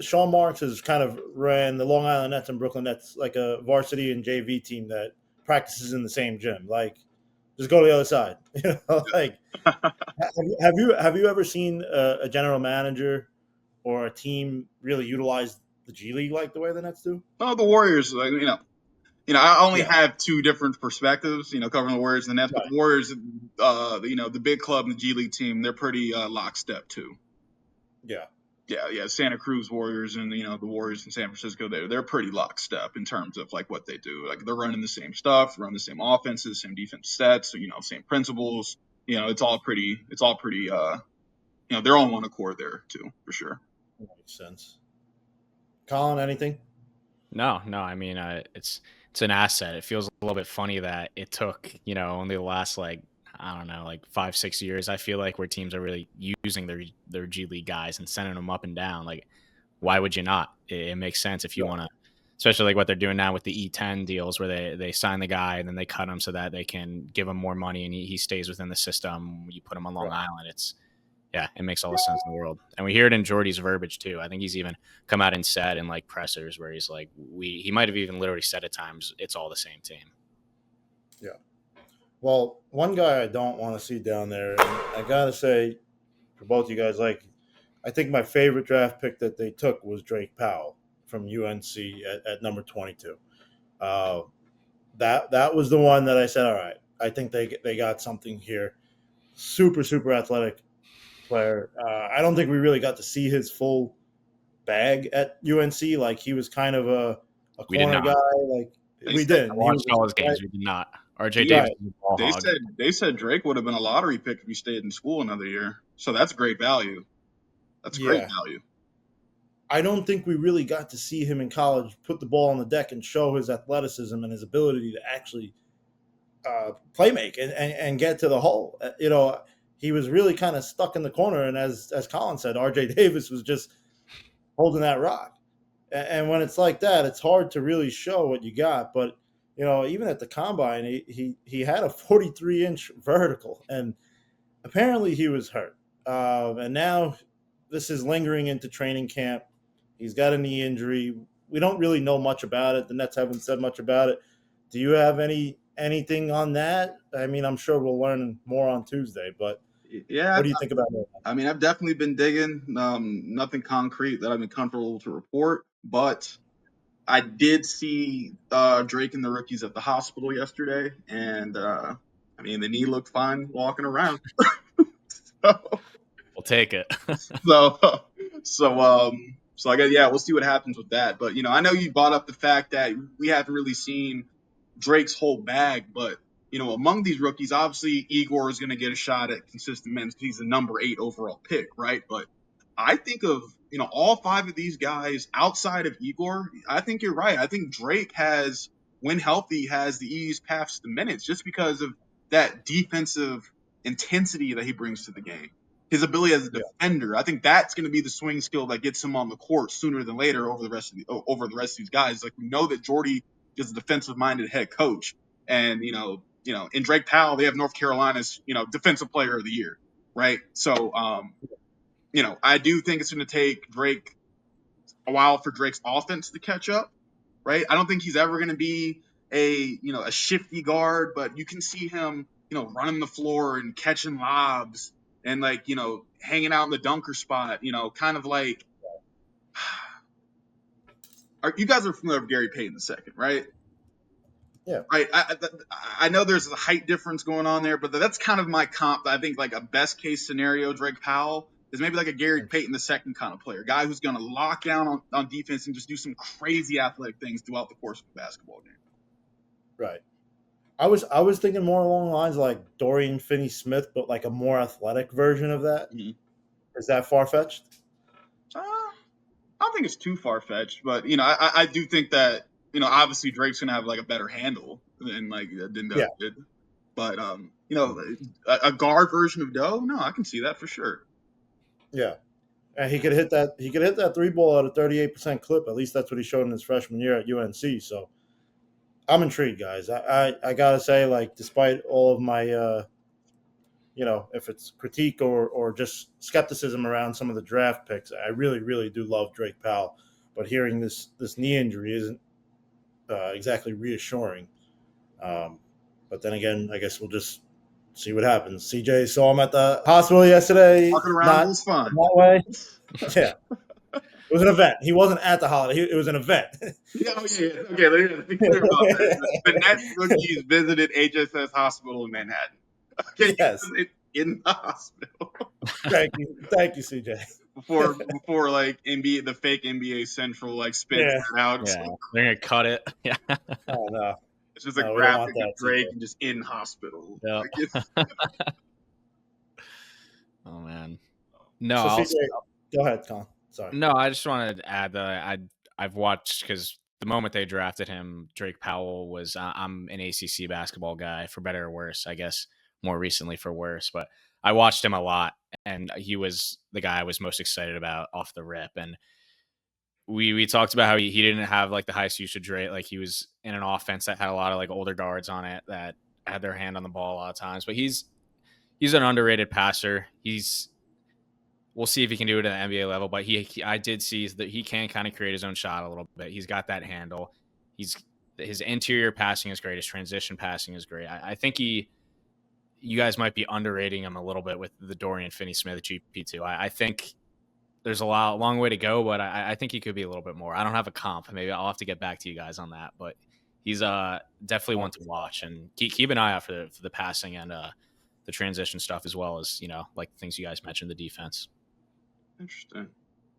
Sean Marks has kind of ran the Long Island Nets and Brooklyn Nets like a varsity and JV team that practices in the same gym. Like, just go to the other side. Like, have you ever seen a general manager or a team really utilize the G League like the way the Nets do? Oh, the Warriors, I only have 2 different perspectives, covering the Warriors and the Nets. But the Warriors, the big club and the G League team, they're pretty lockstep too. Yeah, Yeah. Santa Cruz Warriors and the Warriors in San Francisco, they're pretty lockstep in terms of like what they do. Like they're running the same stuff, run the same offenses, same defense sets, same principles. It's all pretty. They're on one accord there too, for sure. That makes sense. Colin, anything? No. I mean, it's an asset. It feels a little bit funny that it took only the last like I don't know like 5-6 years. I feel like where teams are really using their G League guys and sending them up and down. Like, why would you not? It makes sense if you want to, especially like what they're doing now with the E10 deals where they sign the guy and then they cut him so that they can give him more money and he stays within the system. You put him on Long Island. It makes all the sense in the world. And we hear it in Jordy's verbiage too. I think he's even come out and said in like pressers where he's like, he might have even literally said at times, it's all the same team. Yeah. Well, one guy I don't want to see down there, and I got to say for both you guys, like, I think my favorite draft pick that they took was Drake Powell from UNC at number 22. That was the one that I said, all right, I think they got something here. Super, super athletic player. I don't think we really got to see his full bag at UNC. Like, he was kind of a corner guy. Like, we didn't. I watched all his games. We did not. RJ Davis. They said Drake would have been a lottery pick if he stayed in school another year. So that's great value. That's great value. I don't think we really got to see him in college put the ball on the deck and show his athleticism and his ability to actually play make and get to the hole. He was really kind of stuck in the corner. And as Colin said, RJ Davis was just holding that rock. And when it's like that, it's hard to really show what you got. But, even at the combine, he had a 43-inch vertical, and apparently he was hurt. And now this is lingering into training camp. He's got a knee injury. We don't really know much about it. The Nets haven't said much about it. Do you have anything on that? I mean, I'm sure we'll learn more on Tuesday, but what do you think about it? I mean, I've definitely been digging. Nothing concrete that I've been comfortable to report, but I did see Drake and the rookies at the hospital yesterday, and the knee looked fine walking around. We'll take it. So I guess, we'll see what happens with that. But, I know you brought up the fact that we haven't really seen Drake's whole bag, but, among these rookies, obviously Igor is going to get a shot at consistent minutes because he's the number 8 overall pick, right? But I think of, all 5 of these guys outside of Igor, I think you're right. I think Drake when healthy, has the easiest paths to minutes just because of that defensive intensity that he brings to the game. His ability as a defender, I think that's going to be the swing skill that gets him on the court sooner than later over the rest of these guys. Like, we know that Jordy is a defensive-minded head coach, and in Drake Powell, they have North Carolina's defensive player of the year, right? So I do think it's going to take Drake a while for Drake's offense to catch up, right? I don't think he's ever going to be a shifty guard, but you can see him running the floor and catching lobs. And hanging out in the dunker spot, kind of like, you guys are familiar with Gary Payton II, right? Yeah. Right. I know there's a height difference going on there, but that's kind of my comp. I think like a best case scenario, Drake Powell is maybe like a Gary Payton II kind of player, guy who's going to lock down on defense and just do some crazy athletic things throughout the course of a basketball game. Right. I was thinking more along the lines like Dorian Finney-Smith, but like a more athletic version of that. Mm-hmm. Is that far-fetched? I don't think it's too far-fetched, but I do think that obviously Drake's gonna have like a better handle than Doe did. But a guard version of Doe, no, I can see that for sure. Yeah, and he could hit that 3-ball at a 38% clip. At least that's what he showed in his freshman year at UNC. So I'm intrigued, guys. I gotta say, like, despite all of my, if it's critique or just skepticism around some of the draft picks, I really, really do love Drake Powell. But hearing this knee injury isn't exactly reassuring. But then again, I guess we'll just see what happens. CJ saw him at the hospital yesterday. Walking around was fun. That way. Yeah. It was an event. He wasn't at the holiday. It was an event. Yeah. Okay, let's be clear about that. The Nets rookies visited HSS Hospital in Manhattan. Okay, yes. In the hospital. Thank you, CJ. before like NBA, the fake NBA Central like spits Yeah. that out. Yeah, they're gonna cut it. Yeah. Oh no, It's just a no, we don't want graphic of that. Drake CJ. and just in hospital. Yep. Like it's Oh man. No, So I'll CJ, go ahead, Con. Sorry. No, I just wanted to add that I've watched because the moment they drafted him, Drake Powell was. I'm an ACC basketball guy, for better or worse. I guess more recently for worse, but I watched him a lot, and he was the guy I was most excited about off the rip. And we talked about how he didn't have like the highest usage rate. Like he was in an offense that had a lot of like older guards on it that had their hand on the ball a lot of times. But he's an underrated passer. We'll see if he can do it at the NBA level, but I did see that he can kind of create his own shot a little bit. He's got that handle. His interior passing is great. His transition passing is great. I think you guys might be underrating him a little bit with the Dorian Finney-Smith GP2. I think there's a long way to go, but I think he could be a little bit more. I don't have a comp. Maybe I'll have to get back to you guys on that, but he's definitely one to watch, and keep an eye out for the passing and the transition stuff, as well as, like things you guys mentioned, the defense. interesting.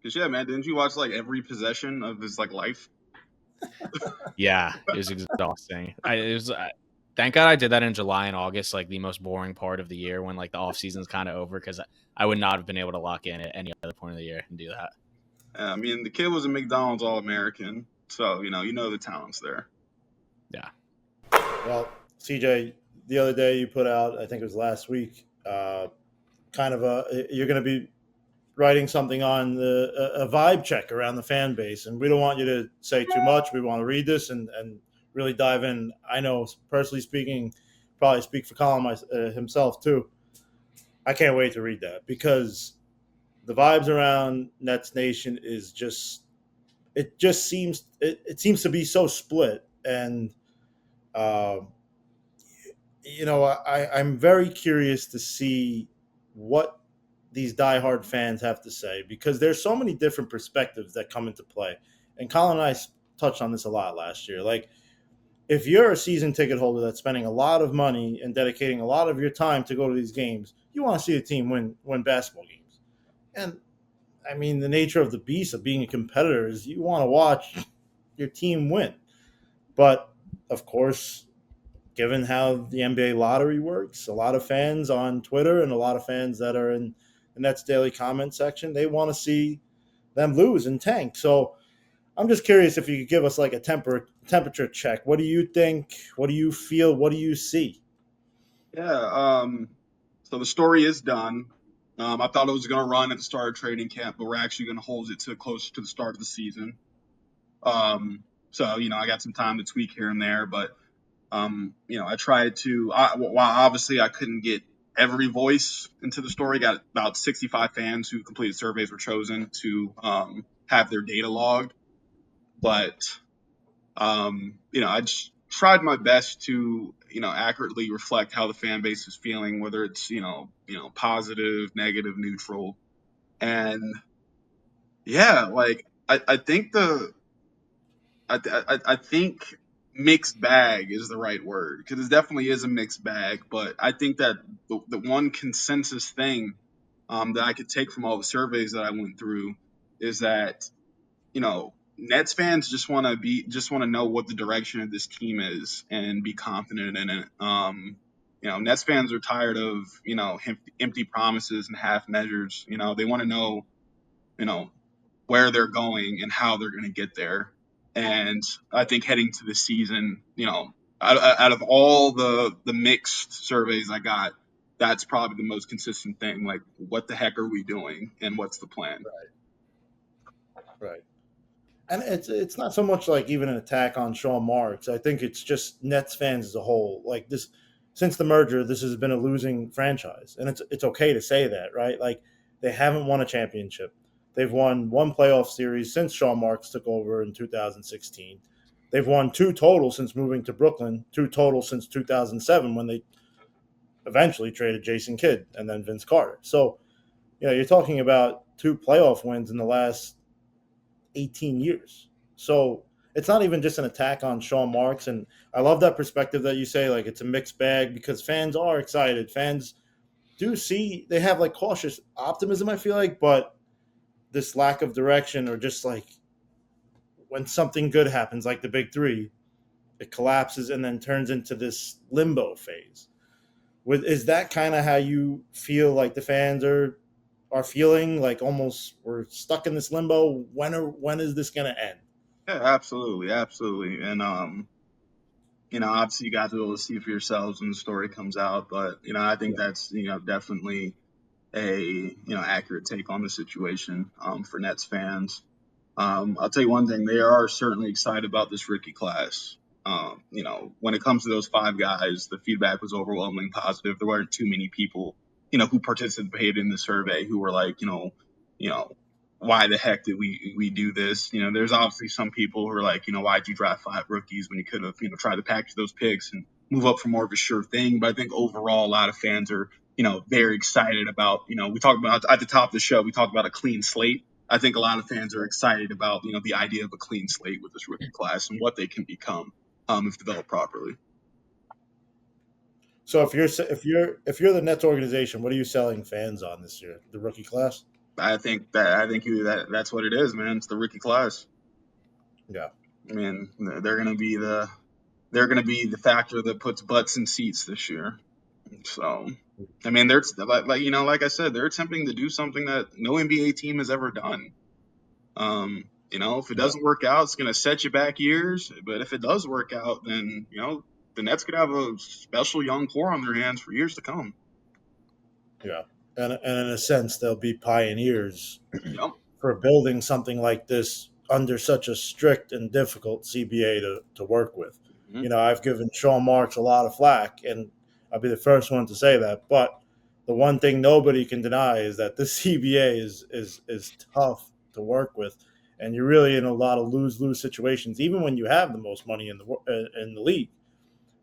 Cause yeah, man, didn't you watch like every possession of his like life? Yeah, it was exhausting. Thank God I did that in July and August, like the most boring part of the year when like the off season's kind of over, because I would not have been able to lock in at any other point of the year and do that. I mean, the kid was a McDonald's All-American, so you know the talent's there. Yeah. Well, CJ, the other day you put out, I think it was last week, kind of you're going to be writing something on a vibe check around the fan base, and we don't want you to say too much. We want to read this and really dive in. I know, personally speaking, probably speak for Colin himself too. I can't wait to read that, because the vibes around Nets Nation is just seems to be so split, and I'm very curious to see what these diehard fans have to say, because there's so many different perspectives that come into play. And Colin and I touched on this a lot last year. Like, if you're a season ticket holder that's spending a lot of money and dedicating a lot of your time to go to these games, you want to see a team win basketball games. And I mean, the nature of the beast of being a competitor is you want to watch your team win. But of course, given how the NBA lottery works, a lot of fans on Twitter and a lot of fans that are in the Nets daily comment section, they want to see them lose and tank. So I'm just curious if you could give us like a temperature check. What do you think? What do you feel? What do you see? Yeah. So the story is done. I thought it was going to run at the start of training camp, but we're actually going to hold it to closer to the start of the season. So I got some time to tweak here and there, but I tried to. While obviously I couldn't get every voice into the story, got about 65 fans who completed surveys were chosen to have their data logged. But I just tried my best to accurately reflect how the fan base is feeling, whether it's positive, negative, neutral, and yeah, like I think I think mixed bag is the right word, because it definitely is a mixed bag. But I think that the one consensus thing that I could take from all the surveys that I went through is that Nets fans just want to know what the direction of this team is and be confident in it. Nets fans are tired of empty promises and half measures. They want to know where they're going and how they're going to get there. And I think heading to the season, out of all the mixed surveys I got, that's probably the most consistent thing. Like, what the heck are we doing, and what's the plan? Right. And it's not so much like even an attack on Sean Marks. I think it's just Nets fans as a whole. Like, this, since the merger, this has been a losing franchise, and it's okay to say that, right? Like, they haven't won a championship. They've won one playoff series since Sean Marks took over in 2016. They've won 2 total since moving to Brooklyn, 2 total since 2007 when they eventually traded Jason Kidd and then Vince Carter. So, you're talking about 2 playoff wins in the last 18 years. So it's not even just an attack on Sean Marks. And I love that perspective that you say, like, it's a mixed bag, because fans are excited. Fans do see, they have like cautious optimism, I feel like, but this lack of direction, or just like when something good happens, like the big three, it collapses and then turns into this limbo phase. Is that kind of how you feel like the fans are feeling? Like almost we're stuck in this limbo. When is this going to end? Yeah, absolutely, absolutely. And obviously you got to be able to see for yourselves when the story comes out. But I think that's definitely a accurate take on the situation for Nets fans. I'll tell you one thing: they are certainly excited about this rookie class. When it comes to those five guys, the feedback was overwhelmingly positive. There weren't too many people, who participated in the survey who were like, you know, why the heck did we do this? There's obviously some people who are like, why'd you draft five rookies when you could have, tried to package those picks and move up for more of a sure thing. But I think overall, a lot of fans are, very excited about, we talked about at the top of the show, we talked about a clean slate. I think a lot of fans are excited about, the idea of a clean slate with this rookie class and what they can become if developed properly. So if you're the Nets organization, what are you selling fans on this year? The rookie class? I think that's what it is, man. It's the rookie class. Yeah. I mean, they're gonna be the factor that puts butts in seats this year. So, I mean, they're like I said, they're attempting to do something that no NBA team has ever done. If it doesn't work out, it's gonna set you back years. But if it does work out, then the Nets could have a special young core on their hands for years to come. Yeah. And in a sense, they'll be pioneers Yep. for building something like this under such a strict and difficult CBA to work with. Mm-hmm. I've given Sean Marks a lot of flack, and I'll be the first one to say that. But the one thing nobody can deny is that this CBA is tough to work with, and you're really in a lot of lose-lose situations, even when you have the most money in the league.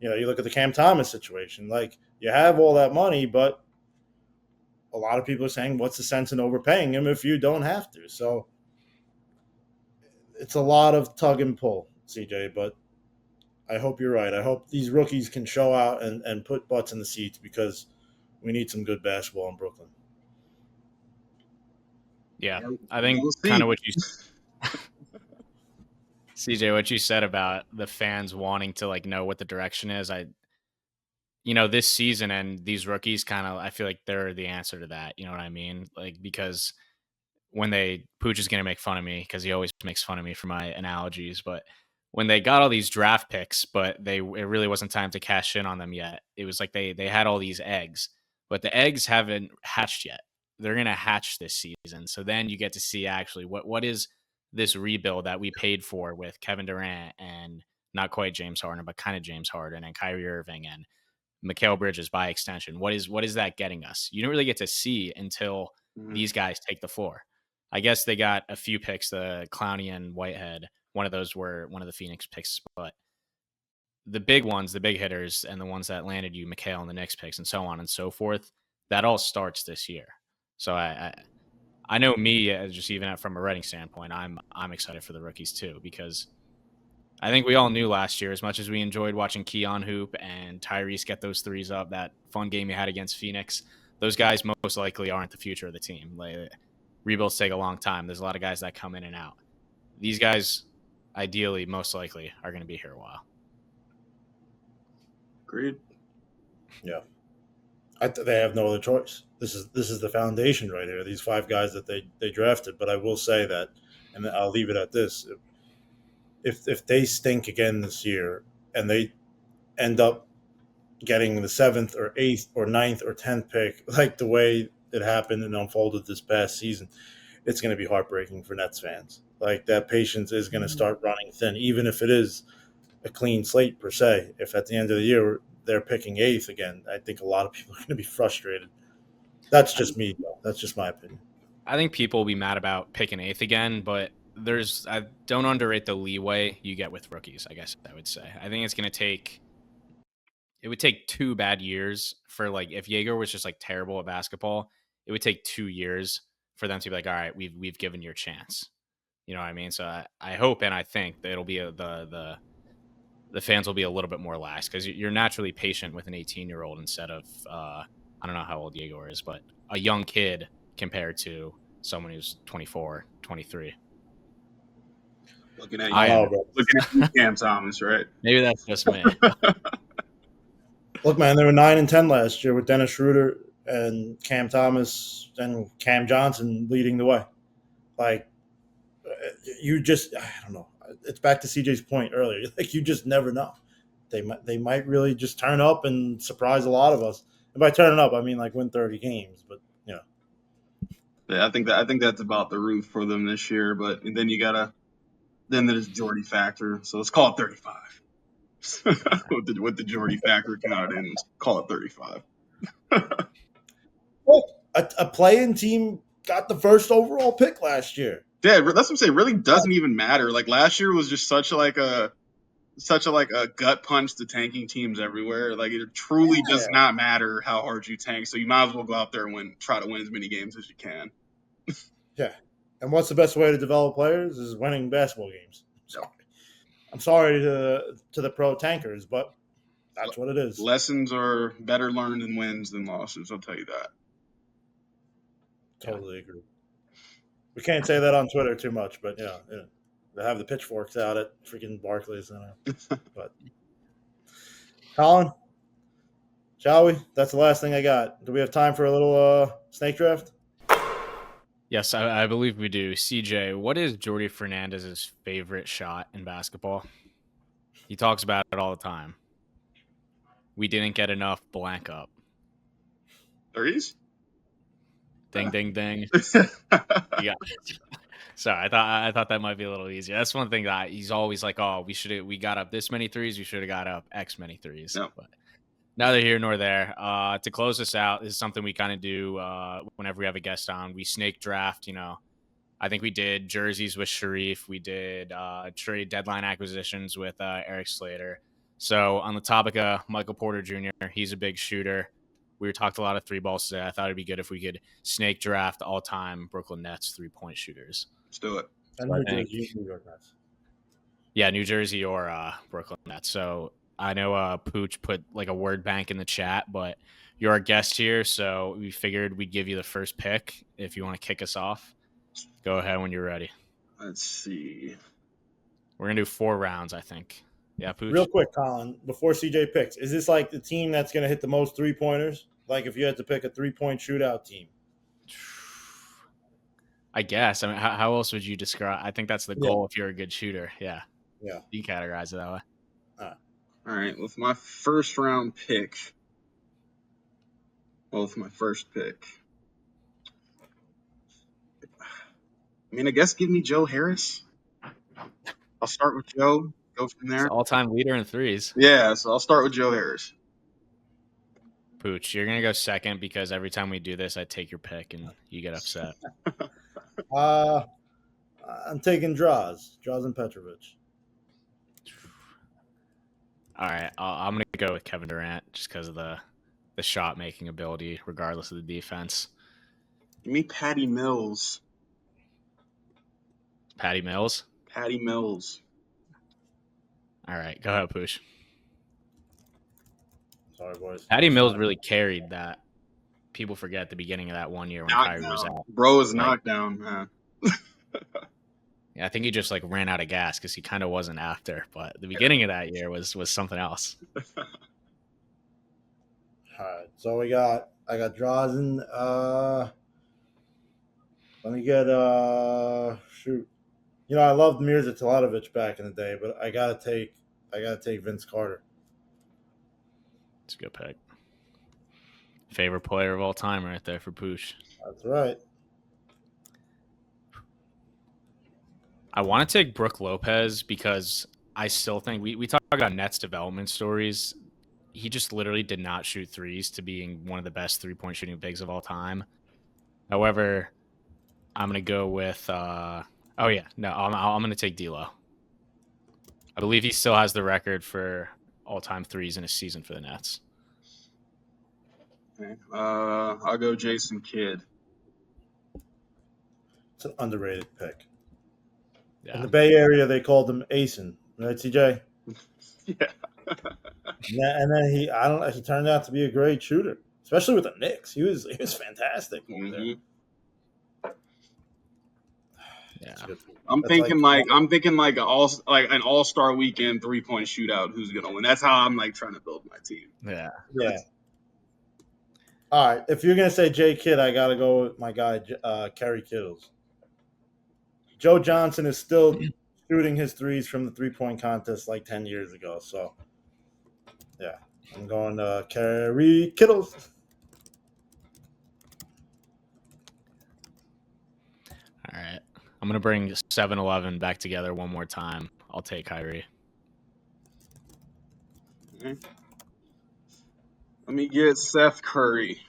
You look at the Cam Thomas situation. Like, you have all that money, but a lot of people are saying, what's the sense in overpaying him if you don't have to? So it's a lot of tug and pull, CJ, but I hope you're right. I hope these rookies can show out and put butts in the seats, because we need some good basketball in Brooklyn. Yeah, I think kind of what you CJ, what you said about the fans wanting to like know what the direction is. This season and these rookies I feel like they're the answer to that. You know what I mean? Like, because when Pooch is going to make fun of me because he always makes fun of me for my analogies, but when they got all these draft picks, but it really wasn't time to cash in on them yet. It was like they had all these eggs, but the eggs haven't hatched yet. They're going to hatch this season. So then you get to see actually what is this rebuild that we paid for with Kevin Durant and not quite James Harden, but kind of James Harden and Kyrie Irving and Mikal Bridges by extension. What is that getting us? You don't really get to see until these guys take the floor. I guess they got a few picks, the Clowney and Whitehead. One of those were one of the Phoenix picks, but the big ones, the big hitters, and the ones that landed you, Mikal and the Knicks picks, and so on and so forth, that all starts this year. So I know me, just even from a writing standpoint, I'm excited for the rookies too, because I think we all knew last year, as much as we enjoyed watching Keon hoop and Tyrese get those threes up, that fun game he had against Phoenix, those guys most likely aren't the future of the team. Like, rebuilds take a long time. There's a lot of guys that come in and out. These guys, ideally, most likely, are going to be here a while. Agreed. Yeah. They have no other choice. This is the foundation right here. These five guys that they drafted. But I will say that, and I'll leave it at this: if they stink again this year and they end up getting the 7th or 8th or 9th or 10th pick, like the way it happened and unfolded this past season, it's going to be heartbreaking for Nets fans. Like, that patience is going to start running thin, even if it is a clean slate per se. If at the end of the year they're picking 8th again, I think a lot of people are going to be frustrated. That's just me, though. That's just my opinion. I think people will be mad about picking 8th again, but I don't underrate the leeway you get with rookies, I guess I would say. I think it's going to take it would take 2 bad years for, like, if Jaeger was just like terrible at basketball, it would take 2 years for them to be like, all right, we've given you a chance. You know what I mean? So I hope and I think that it'll be the fans will be a little bit more lax, because you're naturally patient with an 18-year-old instead of I don't know how old Diego is, but a young kid compared to someone who's 24, 23. Looking at I you, am. know, bro. looking at you, Cam Thomas, right? Maybe that's just me. Look, man, they were 9-10 last year with Dennis Schroeder and Cam Thomas and Cam Johnson leading the way. Like, you just, I don't know. It's back to CJ's point earlier. Like, you just never know. They might really just turn up and surprise a lot of us. And by turning up, I mean like win 30 games. But Yeah, I think that's about the roof for them this year. But then then there's Jordy factor, so let's call it 35. with the Jordy factor count in, let's call it 35. look, a play-in team got the first overall pick last year. Yeah, that's what I'm saying. It really doesn't even matter. Like last year was just such a gut punch to tanking teams everywhere. Like it truly does not matter how hard you tank. So you might as well go out there and try to win as many games as you can. Yeah. And what's the best way to develop players is winning basketball games. So I'm sorry to the pro tankers, but that's what it is. Lessons are better learned in wins than losses. I'll tell you that. Totally agree. We can't say that on Twitter too much, but they have the pitchforks out at freaking Barclays Center. But Colin, shall we? That's the last thing I got. Do we have time for a little snake draft? Yes, I believe we do. CJ, what is Jordy Fernandez's favorite shot in basketball? He talks about it all the time. We didn't get enough blank up. Threes? Ding, ding, ding. Yeah. Sorry, I thought that might be a little easier. That's one thing that he's always like, oh, we got up this many threes. We should have got up X many threes. No. But neither here nor there. To close this out, this is something we kind of do whenever we have a guest on. We snake draft, I think we did jerseys with Sharif. We did trade deadline acquisitions with Eric Slater. So on the topic of Michael Porter Jr., he's a big shooter. We talked a lot of three balls today. I thought it'd be good if we could snake draft all-time Brooklyn Nets three-point shooters. Let's do it. And New York Nets. Yeah, New Jersey or Brooklyn Nets. So I know Pooch put like a word bank in the chat, but you're our guest here, so we figured we'd give you the first pick if you want to kick us off. Go ahead when you're ready. Let's see. We're going to do 4 rounds, I think. Yeah, Pooch? Real quick, Colin, before CJ picks, is this like the team that's going to hit the most three-pointers? Like if you had to pick a three-point shootout team? I guess. I mean, how else would you describe? I think that's the goal if you're a good shooter. Yeah. Yeah. You can categorize it that way. All right. With my first round pick. I mean, I guess give me Joe Harris. I'll start with Joe. Go from there. It's all-time leader in threes. Yeah, so I'll start with Joe Harris. Pooch, you're going to go second because every time we do this, I take your pick and you get upset. I'm taking Draws and Petrovic. All right, I'm going to go with Kevin Durant just because of the shot-making ability, regardless of the defense. Give me Patty Mills. Patty Mills? Patty Mills. All right, go ahead, Pooch. Sorry, boys. Patty Mills really carried that. People forget the beginning of that one year when Kyrie was out. Bro is knocked down, man. Yeah, I think he just ran out of gas because he kind of wasn't after. But the beginning of that year was something else. All right, so I got Drazen. Let me get shoot. I loved Mirza Teletovic back in the day, but I gotta take Vince Carter. It's a good pick. Favorite player of all time, right there for Pooch. That's right. I want to take Brook Lopez because I still think we talk about Nets development stories. He just literally did not shoot threes to being one of the best three-point shooting bigs of all time. However, I'm going to go with I'm going to take D'Lo. I believe he still has the record for all-time threes in a season for the Nets. Okay. I'll go Jason Kidd. It's an underrated pick. Yeah. In the Bay Area, they called him Asen, right, CJ? Yeah. And then he turned out to be a great shooter, especially with the Knicks. He was fantastic over there. Yeah. I'm thinking like an all-star weekend 3-point shootout. Who's gonna win? That's how I'm like trying to build my team. Yeah. Yeah. All right. If you're gonna say J Kidd, I gotta go with my guy Kerry Kittles. Joe Johnson is still shooting his threes from the 3-point contest like 10 years ago. So, yeah, I'm going Kerry Kittles. All right. I'm gonna bring 7-Eleven back together one more time. I'll take Kyrie. Okay. Let me get Seth Curry.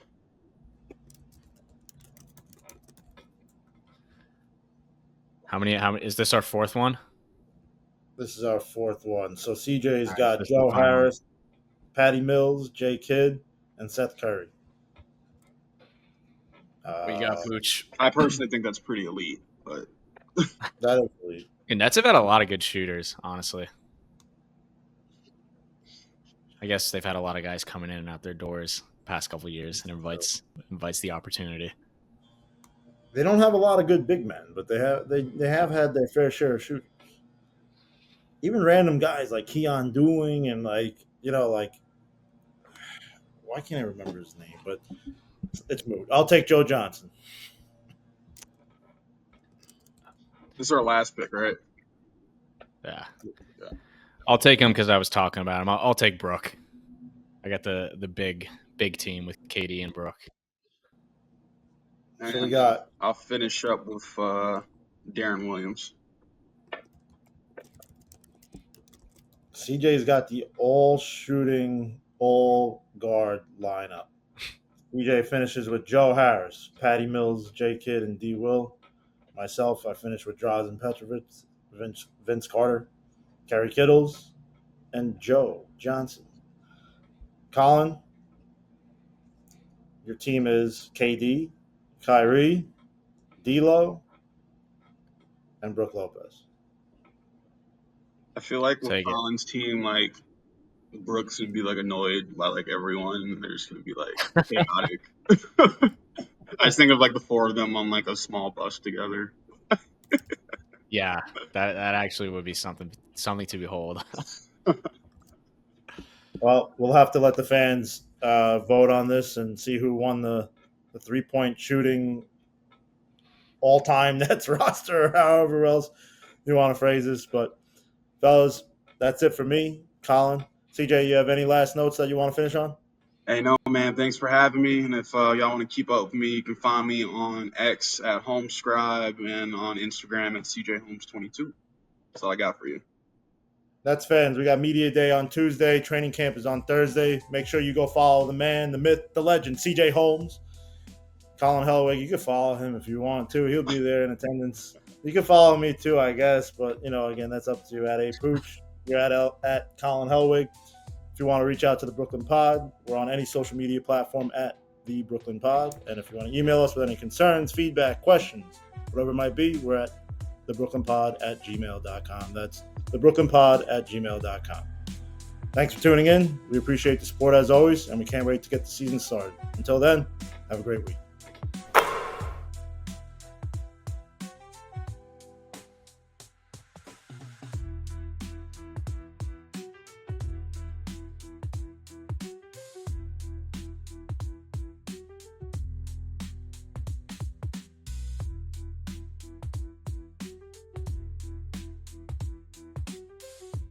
How many is this our fourth one? This is our fourth one. So CJ's All right, got this is the Joe final one. Harris, Patty Mills, J Kidd, and Seth Curry. What you got, Pooch? I personally think that's pretty elite, but That is elite. And Nets have had a lot of good shooters, honestly. I guess they've had a lot of guys coming in and out their doors the past couple of years, and invites the opportunity. They don't have a lot of good big men, but they have had their fair share of shooters. Even random guys like Keon Dooling and why can't I remember his name? But it's moved. I'll take Joe Johnson. this is our last pick, right? Yeah. I'll take him because I was talking about him. I'll take Brook. I got the big team with KD and Brook. So we got. I'll finish up with Darren Williams. CJ's got the all shooting, all guard lineup. CJ finishes with Joe Harris, Patty Mills, J Kidd, and D Will. Myself, I finish with Drazen Petrovic, Vince Carter, Kerry Kittles, and Joe Johnson. Colin, your team is KD, Kyrie, D'Lo, and Brook Lopez. I feel like with Take it. Collins' team, like Brooks would be like annoyed by like everyone, and they're just gonna be like chaotic. I just think of like the four of them on like a small bus together. Yeah, that actually would be something to behold. Well, we'll have to let the fans vote on this and see who won the 3-point shooting all-time Nets roster, or however else you want to phrase this. But, fellas, that's it for me. Colin, CJ, you have any last notes that you want to finish on? Hey, no, man, thanks for having me. And if y'all want to keep up with me, you can find me on X at Homescribe and on Instagram at CJ Holmes 22. That's all I got for you. That's fans. We got Media Day on Tuesday. Training camp is on Thursday. Make sure you go follow the man, the myth, the legend, CJ Holmes. Colin Hellwig, you can follow him if you want to. He'll be there in attendance. You can follow me too, I guess. But, again, that's up to you. At @apooch. You're at Colin Hellwig. If you want to reach out to the Brooklyn Pod, we're on any social media platform at the Brooklyn Pod. And if you want to email us with any concerns, feedback, questions, whatever it might be, we're at thebrooklynpod@gmail.com. That's thebrooklynpod@gmail.com. Thanks for tuning in. We appreciate the support as always, and we can't wait to get the season started. Until then, have a great week.